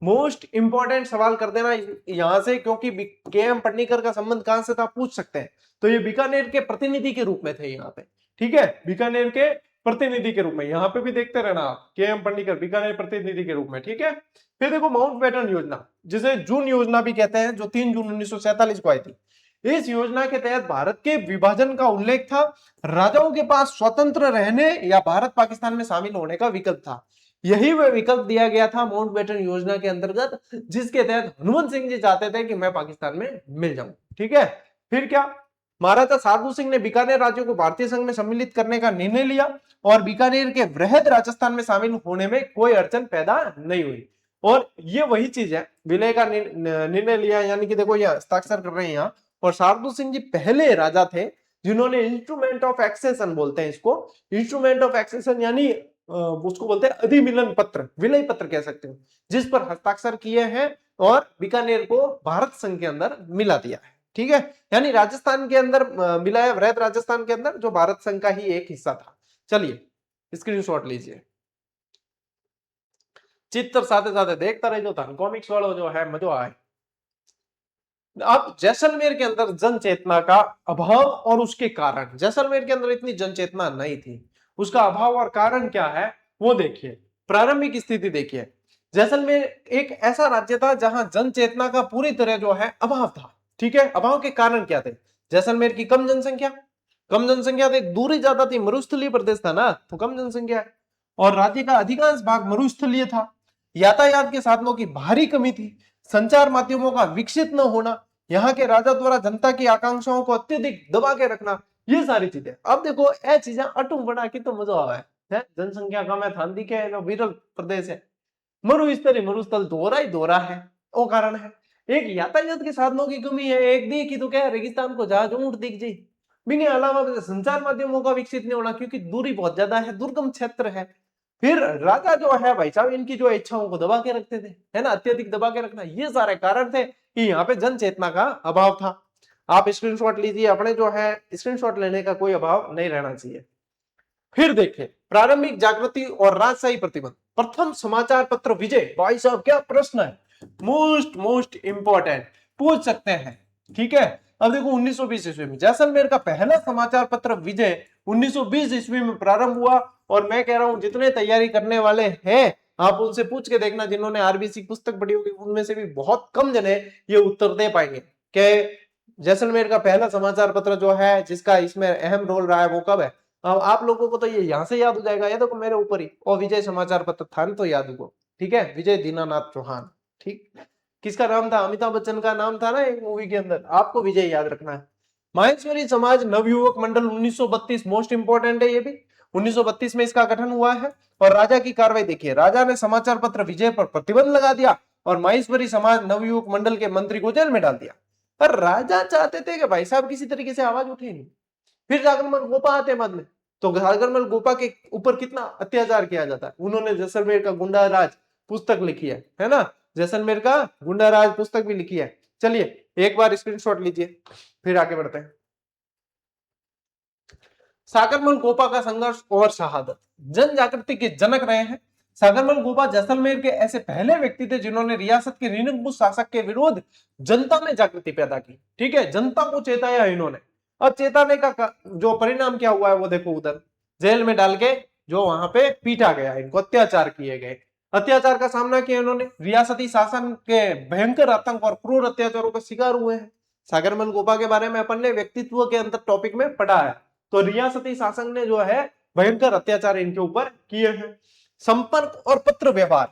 मोस्ट इंपोर्टेंट सवाल कर देना यहां से, क्योंकि के एम पन्नीकर का संबंध कहां से था पूछ सकते हैं। तो ये बीकानेर के प्रतिनिधि के रूप में थे यहाँ पे। ठीक है, बीकानेर के प्रतिनिधि के रूप में, यहाँ पे भी देखते रहना आप, के.एम. पन्नीकर बीकानेर प्रतिनिधि के रूप में, ठीक है। फिर देखो माउंटबेटन योजना, जिसे जून योजना भी कहते हैं, जो 3 जून 1947 को आई थी। इस योजना के तहत भारत के विभाजन का उल्लेख था। राजाओं के पास स्वतंत्र रहने या भारत पाकिस्तान में शामिल होने का विकल्प था। यही वह विकल्प दिया गया था माउंटबेटन योजना के अंतर्गत, जिसके तहत हनुमंत सिंह जी चाहते थे कि मैं पाकिस्तान में मिल जाऊं, ठीक है। फिर क्या, महाराजा साधु सिंह ने बीकानेर राज्य को भारतीय संघ में सम्मिलित करने का निर्णय लिया और बीकानेर के वृहद राजस्थान में शामिल होने में कोई अड़चन पैदा नहीं हुई। और ये वही चीज है, विलय का निर्णय लिया, यानी कि देखो ये हस्ताक्षर कर रहे हैं यहाँ। और शार्दुल सिंह जी पहले राजा थे जिन्होंने इंस्ट्रूमेंट ऑफ एक्सेशन बोलते हैं इसको, इंस्ट्रूमेंट ऑफ एक्सेशन यानी उसको बोलते हैं अधिमिलन पत्र, विलय पत्र कह सकते हो, जिस पर हस्ताक्षर किए हैं और बीकानेर को भारत संघ के अंदर मिला दिया है, ठीक है। यानी राजस्थान के अंदर मिलाया, वृहद राजस्थान के अंदर, जो भारत संघ का ही एक हिस्सा था। चलिए स्क्रीनशॉट लीजिए, चित्र साथे साथे देखता रहिए, धन कॉमिक्स वालों जो है मजा आए। अब जैसलमेर के अंदर जन चेतना का अभाव और उसके कारण, जैसलमेर के अंदर इतनी जन चेतना नहीं थी, उसका अभाव और कारण क्या है वो देखिए। प्रारंभिक स्थिति देखिए, जैसलमेर एक ऐसा राज्य था जहां जन चेतना का पूरी तरह जो है अभाव था, ठीक है। अभाव के कारण क्या थे, जैसलमेर की कम जनसंख्या थी, दूरी ज्यादा थी, मरुस्थलीय प्रदेश था ना, तो कम जनसंख्या है, और राज्य का अधिकांश भाग मरुस्थलीय था। यातायात के साधनों की भारी कमी थी, संचार माध्यमों का विकसित न होना, यहाँ के राजा द्वारा जनता की आकांक्षाओं को अत्यधिक दबा के रखना, ये सारी चीजें। अब देखो ये चीजें अटू बना के तो मजा आवा है, जनसंख्या कम है, थांदी के है, विरल प्रदेश है, मरुस्थल दोहरा ही दोहरा है, वो कारण है। एक यातायात के साधनों की कमी है, एक दी की तो क्या, रेगिस्तान को जहाज ऊंट दिख जाए। बिना अलावा संचार माध्यमों का विकसित नहीं होना, क्योंकि दूरी बहुत ज्यादा है, दुर्गम क्षेत्र है। फिर राजा जो है भाई साहब इनकी जो इच्छाओं को दबा के रखते थे, है ना, अत्यधिक दबा के रखना, ये सारे कारण थे कि यहाँ पे जन चेतना का अभाव था। आप स्क्रीनशॉट लीजिए, अपने जो है स्क्रीनशॉट लेने का कोई अभाव नहीं रहना चाहिए। फिर देखें प्रारंभिक जागृति और राजशाही प्रतिबंध। प्रथम समाचार पत्र विजय, भाई साहब क्या प्रश्न है, मोस्ट इंपॉर्टेंट, पूछ सकते हैं, ठीक है। अब देखो 1920 ईस्वी में जैसलमेर का पहला समाचार पत्र विजय 1920 ईस्वी में प्रारंभ हुआ। और मैं कह रहा हूं जितने तैयारी करने वाले हैं आप उनसे पूछ के देखना, जिन्होंने आरबीसी पुस्तक पढ़ी होगी उनमें से भी बहुत कम जने ये उत्तर दे पाएंगे कि जैसलमेर का पहला समाचार पत्र जो है जिसका इसमें अहम रोल रहा है वो कब है। अब आप लोगों को तो ये यहां से याद हो जाएगा, ये देखो मेरे ऊपर ही, और विजय समाचार पत्र था तो याद होगा, ठीक है, विजय दीनानाथ चौहान, ठीक। किसका नाम था, अमिताभ बच्चन का नाम था ना एक मूवी के अंदर, आपको विजय याद रखना है। माहेश्वरी समाज नवयुवक मंडल 1932, मोस्ट इंपोर्टेंट है ये भी, 1932 में इसका गठन हुआ है। और राजा की कार्रवाई देखिए, राजा ने समाचार पत्र विजय पर प्रतिबंध लगा दिया और माहेश्वरी समाज नवयुवक मंडल के मंत्री को जेल में डाल दिया। पर राजा चाहते थे कि भाई साहब किसी तरीके से आवाज उठे नहीं। फिर जागरमल गोपा आते बाद में, तो जागरमल गोपा के ऊपर कितना अत्याचार किया जाता है। उन्होंने जैसलमेर का गुंडा राज पुस्तक लिखी है ना, जैसलमेर का गुंडा राज पुस्तक भी लिखी है। चलिए एक बार स्क्रीनशॉट लीजिए, फिर आगे बढ़ते हैं। सागरमल गोपा का संघर्ष और शहादत, जन जागृति के जनक रहे हैं। सागरमल गोपा जैसलमेर के ऐसे पहले व्यक्ति थे जिन्होंने रियासत के ऋणमुक्त शासक के विरोध जनता में जागृति पैदा की, ठीक है, जनता को चेताया इन्होंने। अब चेताने का जो परिणाम क्या हुआ है वो देखो, उधर जेल में डाल के जो वहां पे पीटा गया, इनको अत्याचार किए गए, अत्याचार का सामना किया इन्होंने, रियासती शासन के भयंकर आतंक और क्रूर अत्याचारों का शिकार हुए हैं। सागरमल गोपा के बारे में अपन ने व्यक्तित्व के अंदर टॉपिक में पढ़ा है। तो रियासती शासन ने जो है भयंकर अत्याचार इनके ऊपर किए हैं। संपर्क और पत्र व्यवहार,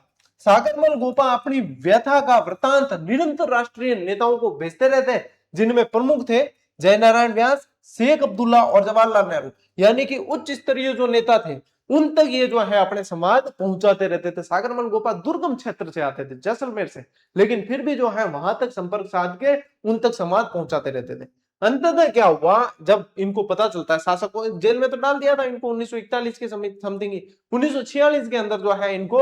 सागरमल गोपा अपनी व्यथा का वृतांत निरंतर राष्ट्रीय नेताओं को भेजते रहते, जिनमें प्रमुख थे जयनारायण व्यास, शेख अब्दुल्ला और जवाहरलाल नेहरू, यानी कि उच्च स्तरीय जो नेता थे उन तक ये जो है अपने समाज पहुंचाते रहते थे। सागरमल गोपा दुर्गम क्षेत्र से आते थे, जैसलमेर से, लेकिन फिर भी जो है वहां तक संपर्क साध के उन तक समाज पहुंचाते रहते थे। अंततः क्या हुआ, जब इनको पता चलता है, शासक को जेल में तो डाल दिया था इनको 1941 के समथिंग, 1946 के अंदर जो है इनको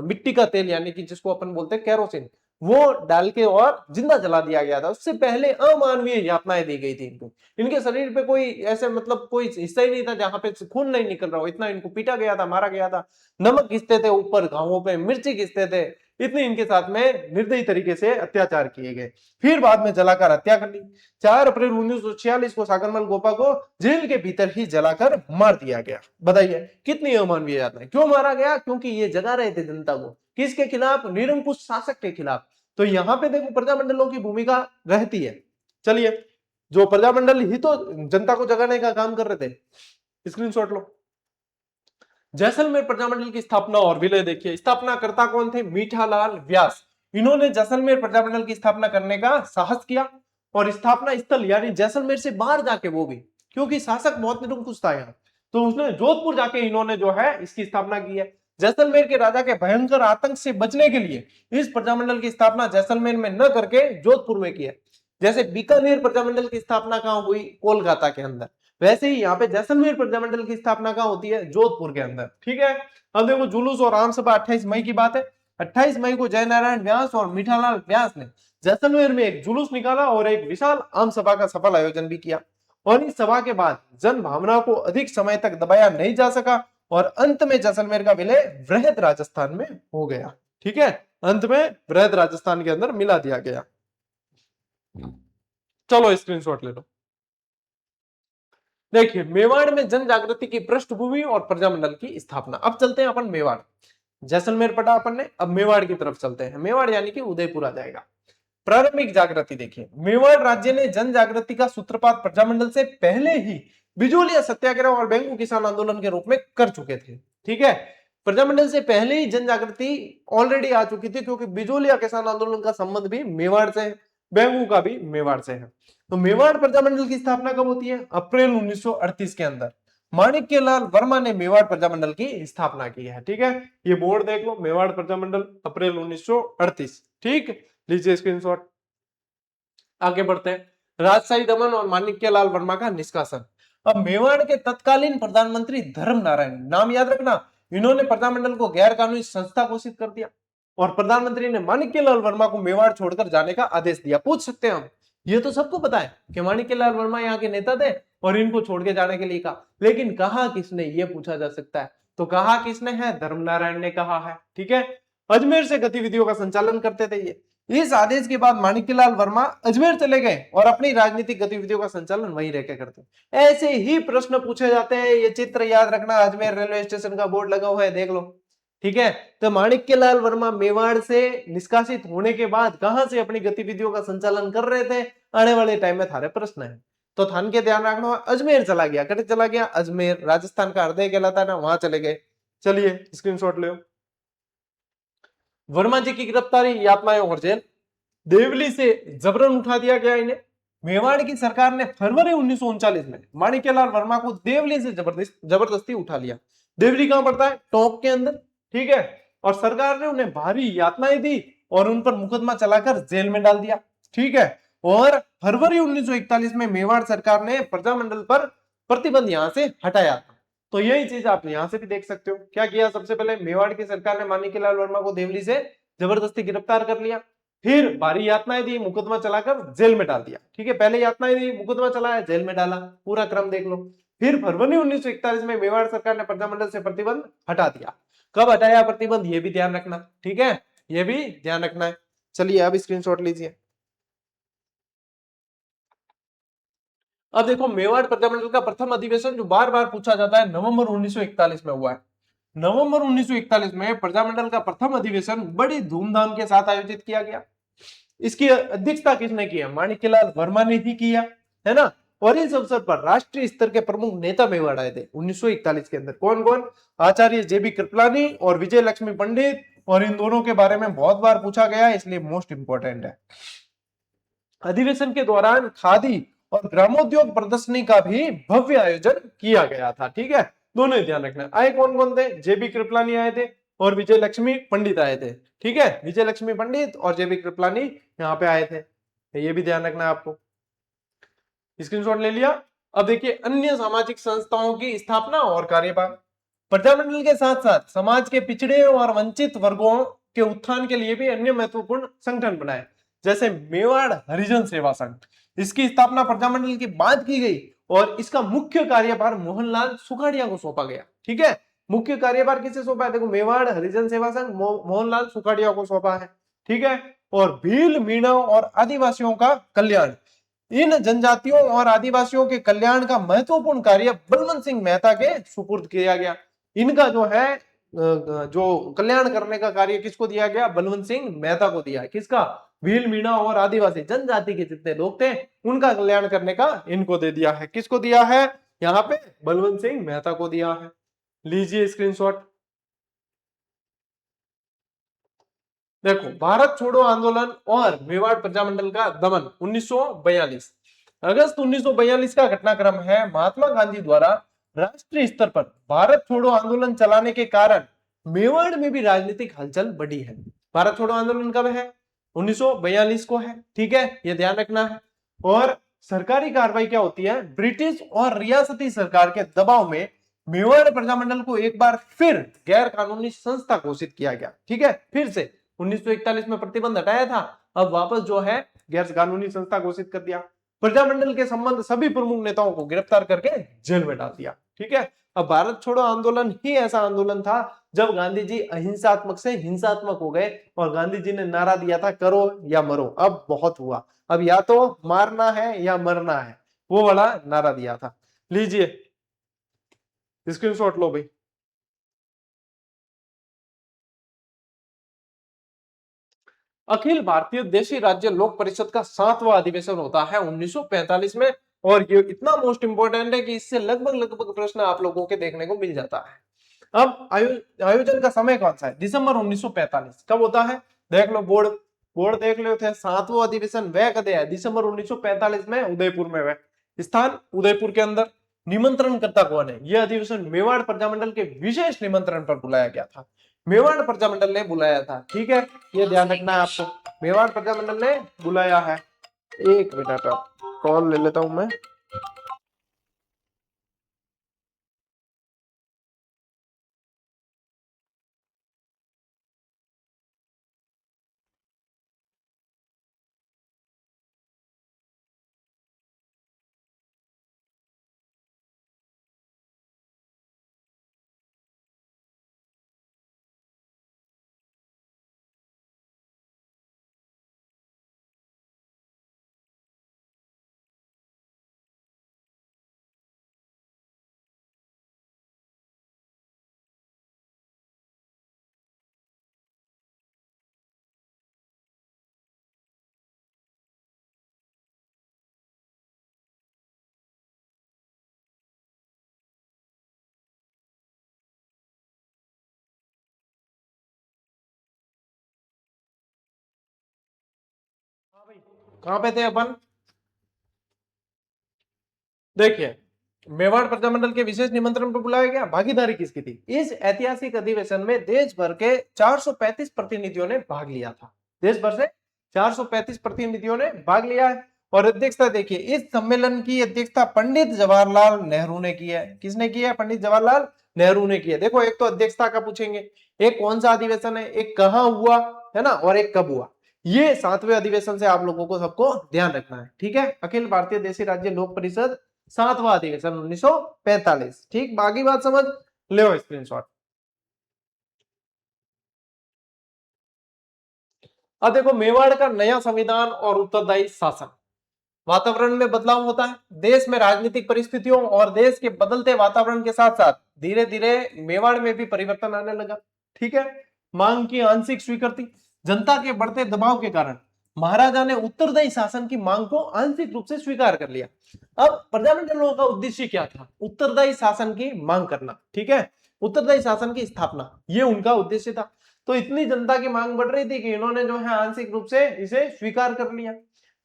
मिट्टी का तेल यानी कि जिसको अपन बोलते हैं कैरोसिन, वो डाल के और जिंदा जला दिया गया था। उससे पहले अमानवीय यातनाएं दी गई थी इनको, इनके शरीर पे कोई ऐसे मतलब कोई हिस्सा ही नहीं था जहां पे खून नहीं निकल रहा हो, इतना इनको पीटा गया था, मारा गया था। नमक घिसते थे ऊपर घावों पे, मिर्ची घिसते थे, इतने इनके साथ में निर्दयी तरीके से अत्याचार किए गए। फिर बाद में जलाकर हत्या कर ली। 4 अप्रैल 1946 को सागरमल गोपा को जेल के भीतर ही जलाकर मार दिया गया। बताइए कितनी अमानवीय यातना है। क्यों मारा गया? क्योंकि ये जगा रहे थे जनता को। किसके खिलाफ? निरंकुश शासक के खिलाफ। तो यहां पे देखो प्रजामंडलों की भूमिका रहती है। चलिए, जो प्रजामंडल ही तो जनता को जगाने का काम कर रहे थे। स्क्रीनशॉट लो। जैसलमेर प्रजामंडल की स्थापना और विलय देखिए। स्थापनाकर्ता कौन थे? मीठालाल व्यास। इन्होंने जैसलमेर प्रजामंडल की स्थापना करने का साहस किया और स्थापना स्थल यानी जैसलमेर से बाहर जाके, वो भी क्योंकि शासक बहुत निरंकुश था यहाँ, तो उसने जोधपुर जाके इन्होंने जो है इसकी स्थापना की है। जैसलमेर के राजा के भयंकर आतंक से बचने के लिए इस प्रजामंडल की स्थापना जैसलमेर में न करके जोधपुर में की है। जैसे बीकानेर प्रजामंडल की स्थापना कहां हुई? कोलकाता के अंदर। वैसे ही यहाँ पे जैसलमेर प्रजामंडल की स्थापना कहां होती है? जोधपुर के अंदर। ठीक है। अब देखो जुलूस और आम सभा 28 मई की बात है। 28 मई को जयनारायण व्यास और मीठालाल व्यास ने जैसलमेर में एक जुलूस निकाला और एक विशाल आम सभा का सफल आयोजन भी किया। और इस सभा के बाद जन भावना को अधिक समय तक दबाया नहीं जा सका और अंत में जैसलमेर का विलय वृहद राजस्थान में हो गया। ठीक है, अंत में वृहद राजस्थान के अंदर मिला दिया गया। चलो स्क्रीनशॉट ले लो। देखिए, मेवाड़ में जन जागृति की पृष्ठभूमि और प्रजामंडल की स्थापना। अब चलते हैं अपन मेवाड़। जैसलमेर पढ़ा अपन ने, अब मेवाड़ की तरफ चलते हैं। मेवाड़ यानी कि उदयपुर आ जाएगा। प्रारंभिक जागृति देखिए, मेवाड़ राज्य ने जन जागृति का सूत्रपात प्रजामंडल से पहले ही बिजोलिया सत्याग्रह और बेंगू किसान आंदोलन के रूप में कर चुके थे। ठीक है, प्रजामंडल से पहले ही जन जागृति ऑलरेडी आ चुकी थी, क्योंकि बिजोलिया किसान आंदोलन का संबंध भी मेवाड़ से है, बेंगू का भी मेवाड़ से है। तो मेवाड़ प्रजामंडल की स्थापना कब होती है? अप्रैल 1938 के अंदर माणिक्यलाल वर्मा ने मेवाड़ प्रजामंडल की स्थापना की है। ठीक है, ये बोर्ड देख लो, मेवाड़ प्रजामंडल अप्रैल 1938। ठीक, लीजिए स्क्रीनशॉट। आगे बढ़ते हैं। राजशाही दमन और माणिक्यलाल वर्मा का निष्कासन। अब मेवाड़ के तत्कालीन प्रधानमंत्री धर्म नारायण, नाम याद रखना, इन्होंने प्रजामंडल को गैर कानूनी संस्था घोषित कर दिया और प्रधानमंत्री ने माणिक्यलाल वर्मा को मेवाड़ छोड़कर जाने का आदेश दिया। पूछ सकते हैं हम, ये तो सबको पता है कि माणिक्यलाल वर्मा यहाँ के नेता थे और इनको छोड़ के जाने के लिए कहा, लेकिन कहा किसने, ये पूछा जा सकता है। तो कहा किसने है? धर्मनारायण ने कहा है। ठीक है, अजमेर से गतिविधियों का संचालन करते थे ये। इस आदेश के बाद माणिक्यलाल वर्मा अजमेर चले गए और अपनी राजनीतिक गतिविधियों का संचालन वहीं रहकर करते। ऐसे ही प्रश्न पूछे जाते हैं। ये चित्र याद रखना, अजमेर रेलवे स्टेशन का बोर्ड लगा हुआ है, देख लो। ठीक है, तो माणिक्यलाल वर्मा मेवाड़ से निष्कासित होने के बाद कहां से अपनी गतिविधियों का संचालन कर रहे थे? आने वाले टाइम में थारे प्रश्न है, तो थान के ध्यान रखना। अजमेर चला गया, कटे चला गया? अजमेर, राजस्थान का हृदय कहलाता है ना, वहां चले गए। चलिए स्क्रीनशॉट लो। वर्मा जी की गिरफ्तारी, यातनाएं और जेल। देवली से जबरन उठा दिया गया इन्हें। मेवाड़ की सरकार ने फरवरी 1939 में माणिक्यलाल वर्मा को देवली से जबरदस्ती उठा लिया। देवली कहां पड़ता है? टोंक के अंदर। ठीक है, और सरकार ने उन्हें भारी यातनाएं दी और उन पर मुकदमा चलाकर जेल में डाल दिया। ठीक है, और फरवरी 1941 में मेवाड़ सरकार ने प्रजामंडल पर प्रतिबंध यहां से हटाया था। तो यही चीज आप यहां से भी देख सकते हो। क्या किया? सबसे पहले मेवाड़ की सरकार ने माणिक्यलाल वर्मा को देवली से जबरदस्ती गिरफ्तार कर लिया, फिर भारी यातनाएं दी, मुकदमा चलाकर जेल में डाल दिया। ठीक है, पहले यातनाएं दी, मुकदमा चलाया, जेल में डाला, पूरा क्रम देख लो। फिर फरवरी 1941 में मेवाड़ सरकार ने प्रजामंडल से प्रतिबंध हटा दिया। कब हटाया प्रतिबंध, ये भी ध्यान रखना। ठीक है, ये भी ध्यान रखना है। चलिए अब स्क्रीनशॉट लीजिए। अब देखो, मेवाड़ प्रजामंडल का प्रथम अधिवेशन जो बार बार पूछा जाता है, नवंबर 1941 में हुआ है। नवंबर 1941 में प्रजामंडल का प्रथम अधिवेशन बड़ी धूमधाम के साथ आयोजित किया गया। इसकी अध्यक्षता किसने की है? माणिक्यलाल वर्मा ने ही किया, है ना। और इस अवसर पर राष्ट्रीय स्तर के प्रमुख नेता मेवाड़ आए थे 1941 के अंदर। कौन कौन? आचार्य जेबी कृपलानी और विजय लक्ष्मी पंडित। और इन दोनों के बारे में बहुत बार पूछा गया है, इसलिए मोस्ट इंपॉर्टेंट है। अधिवेशन के दौरान खादी और ग्रामोद्योग प्रदर्शनी का भी भव्य आयोजन किया गया था। ठीक है, दोनों ही ध्यान रखना। आए कौन कौन थे? जेबी कृपलानी आए थे और विजय लक्ष्मी पंडित आए थे। ठीक है, विजय लक्ष्मी पंडित और जेबी कृपलानी यहाँ पे आए थे, ये भी ध्यान रखना है आपको। स्क्रीनशॉट ले लिया। अब देखिए, अन्य सामाजिक संस्थाओं की स्थापना और कार्यभार। प्रजामंडल के साथ साथ समाज के पिछड़े और वंचित वर्गों के उत्थान के लिए भी अन्य महत्वपूर्ण संगठन बनाए, जैसे मेवाड़ हरिजन सेवा संघ। इसकी स्थापना प्रजामंडल की बाद की गई और इसका मुख्य कार्यभार मोहनलाल सुखाड़िया को सौंपा गया। ठीक है, मुख्य कार्यभार किसे सौंपा है? देखो मेवाड़ हरिजन सेवा संघ मोहनलाल सुखाड़िया को सौंपा है, ठीक है। और भील, मीणा और आदिवासियों का कल्याण, इन जनजातियों और आदिवासियों के कल्याण का महत्वपूर्ण कार्य बलवंत सिंह मेहता के सुपुर्द किया गया। इनका जो है जो कल्याण करने का कार्य किसको दिया गया? बलवंत सिंह मेहता को दिया। किसका? भील, मीणा और आदिवासी जनजाति के जितने लोग थे उनका कल्याण करने का इनको दे दिया है। किसको दिया है? यहाँ पे बलवंत सिंह मेहता को दिया है। लीजिए स्क्रीनशॉट। देखो, भारत छोड़ो आंदोलन और मेवाड़ प्रजामंडल का दमन 1942। अगस्त 1942 का घटनाक्रम है। महात्मा गांधी द्वारा राष्ट्रीय स्तर पर भारत छोड़ो आंदोलन चलाने के कारण मेवाड़ में भी राजनीतिक हलचल बढ़ी है। भारत छोड़ो आंदोलन कब है? 1942 को है, ठीक है, ये ध्यान रखना है। और सरकारी कार्रवाई क्या होती है? ब्रिटिश और रियासती सरकार के दबाव में मेवाड़ प्रजामंडल को एक बार फिर गैर कानूनी संस्था घोषित किया गया, ठीक है। फिर से 1941 में प्रतिबंध हटाया था, अब वापस जो है गैर कानूनी संस्था घोषित कर दिया। प्रजामंडल के संबंध सभी प्रमुख नेताओं को गिरफ्तार करके जेल में डाल दिया, ठीक है। अब भारत छोड़ो आंदोलन ही ऐसा आंदोलन था जब गांधी जी अहिंसात्मक से हिंसात्मक हो गए और गांधी जी ने नारा दिया था, करो या मरो। अब बहुत हुआ, अब या तो मारना है या मरना है, वो वाला नारा दिया था। लीजिए स्क्रीनशॉट लो भाई। अखिल भारतीय देशी राज्य लोक परिषद का 7वां अधिवेशन होता है 1945 में। और ये इतना मोस्ट इंपोर्टेंट है कि इससे लगभग लगभग प्रश्न आप लोगों के देखने को मिल जाता है। अब आयोजन का समय कौन सा है? दिसंबर 1945। कब होता है? देख लो, बोर्ड बोर्ड देख लो थे। 7वां अधिवेशन वह कदे है? दिसंबर 1945 में उदयपुर में। वह स्थान उदयपुर के अंदर। निमंत्रणकर्ता कौन है? यह अधिवेशन मेवाड़ प्रजामंडल के विशेष निमंत्रण पर बुलाया गया था। मेवाड़ प्रजामंडल ने बुलाया था, ठीक है, ये ध्यान रखना है आपको। मेवाड़ प्रजामंडल ने बुलाया है। एक मिनट, कॉल ले लेता हूं मैं। हाँ भाई, कहां पे थे अपन? देखिए, मेवाड़ प्रजामंडल के विशेष निमंत्रण पर बुलाया गया। भागीदारी किसकी थी? इस ऐतिहासिक अधिवेशन में देश भर के 435 प्रतिनिधियों ने भाग लिया था। देश भर से 435 प्रतिनिधियों ने भाग लिया है। और अध्यक्षता देखिए, इस सम्मेलन की अध्यक्षता पंडित जवाहरलाल नेहरू ने की है। किसने की है? पंडित जवाहरलाल नेहरू ने की है। देखो, एक तो अध्यक्षता का पूछेंगे, एक कौन सा अधिवेशन है, एक कहां हुआ है ना, और एक कब हुआ। ये 7वें अधिवेशन से आप लोगों को सबको ध्यान रखना है, ठीक है। अखिल भारतीय देशी राज्य लोक परिषद 7वां अधिवेशन 1945, ठीक। बाकी बात समझ ले स्क्रीनशॉट। अब देखो, मेवाड़ का नया संविधान और उत्तरदायी शासन। वातावरण में बदलाव होता है। देश में राजनीतिक परिस्थितियों और देश के बदलते वातावरण के साथ साथ धीरे धीरे मेवाड़ में भी परिवर्तन आने लगा, ठीक है। मांग की आंशिक स्वीकृति। जनता के बढ़ते दबाव के कारण महाराजा ने उत्तरदायी शासन की मांग को आंशिक रूप से स्वीकार कर लिया। अब प्रजामंडलों का उद्देश्य क्या था? उत्तरदायी शासन की मांग करना, ठीक है, उत्तरदायी शासन की स्थापना, ये उनका उद्देश्य था। तो इतनी जनता की मांग बढ़ रही थी कि इन्होंने जो है आंशिक रूप से इसे स्वीकार कर लिया।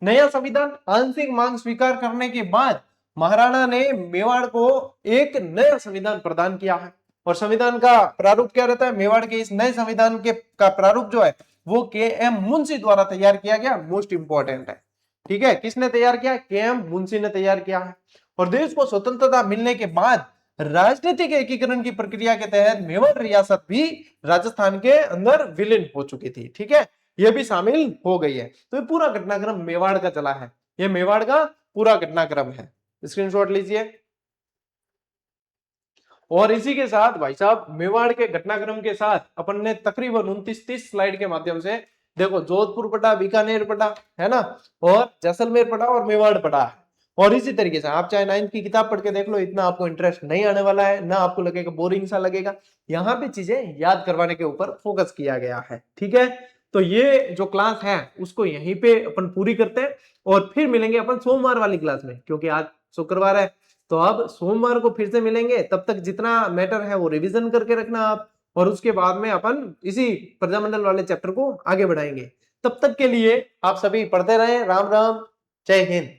नया संविधान। आंशिक मांग स्वीकार करने के बाद महाराणा ने मेवाड़ को एक नया संविधान प्रदान किया है। और संविधान का प्रारूप क्या रहता है? मेवाड़ के इस नए संविधान के का प्रारूप जो है वो के.एम. मुंशी द्वारा तैयार किया गया। मोस्ट इंपॉर्टेंट है, ठीक है। किसने तैयार किया? के.एम. मुंशी ने तैयार किया है। और देश को स्वतंत्रता मिलने के बाद राजनीतिक एकीकरण की प्रक्रिया के तहत मेवाड़ रियासत भी राजस्थान के अंदर विलीन हो चुकी थी, ठीक है, ये भी शामिल हो गई है। तो ये पूरा घटनाक्रम मेवाड़ का चला है, ये मेवाड़ का पूरा घटनाक्रम है। स्क्रीनशॉट लीजिए। और इसी के साथ भाई साहब मेवाड़ के घटनाक्रम के साथ अपन ने तकरीबन 29-30 स्लाइड के माध्यम से देखो जोधपुर पढ़ा, बीकानेर पढ़ा, है ना, और जैसलमेर पढ़ा और मेवाड़ पढ़ा है। और इसी तरीके से आप चाहे 9th की किताब पढ़ के देख लो, इतना आपको इंटरेस्ट नहीं आने वाला है, ना आपको लगेगा बोरिंग सा लगेगा। यहाँ पे चीजें याद करवाने के ऊपर फोकस किया गया है, ठीक है। तो ये जो क्लास है उसको यहीं पे अपन पूरी करते हैं और फिर मिलेंगे अपन सोमवार वाली क्लास में, क्योंकि आज शुक्रवार है। तो अब सोमवार को फिर से मिलेंगे, तब तक जितना मैटर है वो रिवीजन करके रखना आप, और उसके बाद में अपन इसी प्रजामंडल वाले चैप्टर को आगे बढ़ाएंगे। तब तक के लिए आप सभी पढ़ते रहें। राम राम, जय हिंद।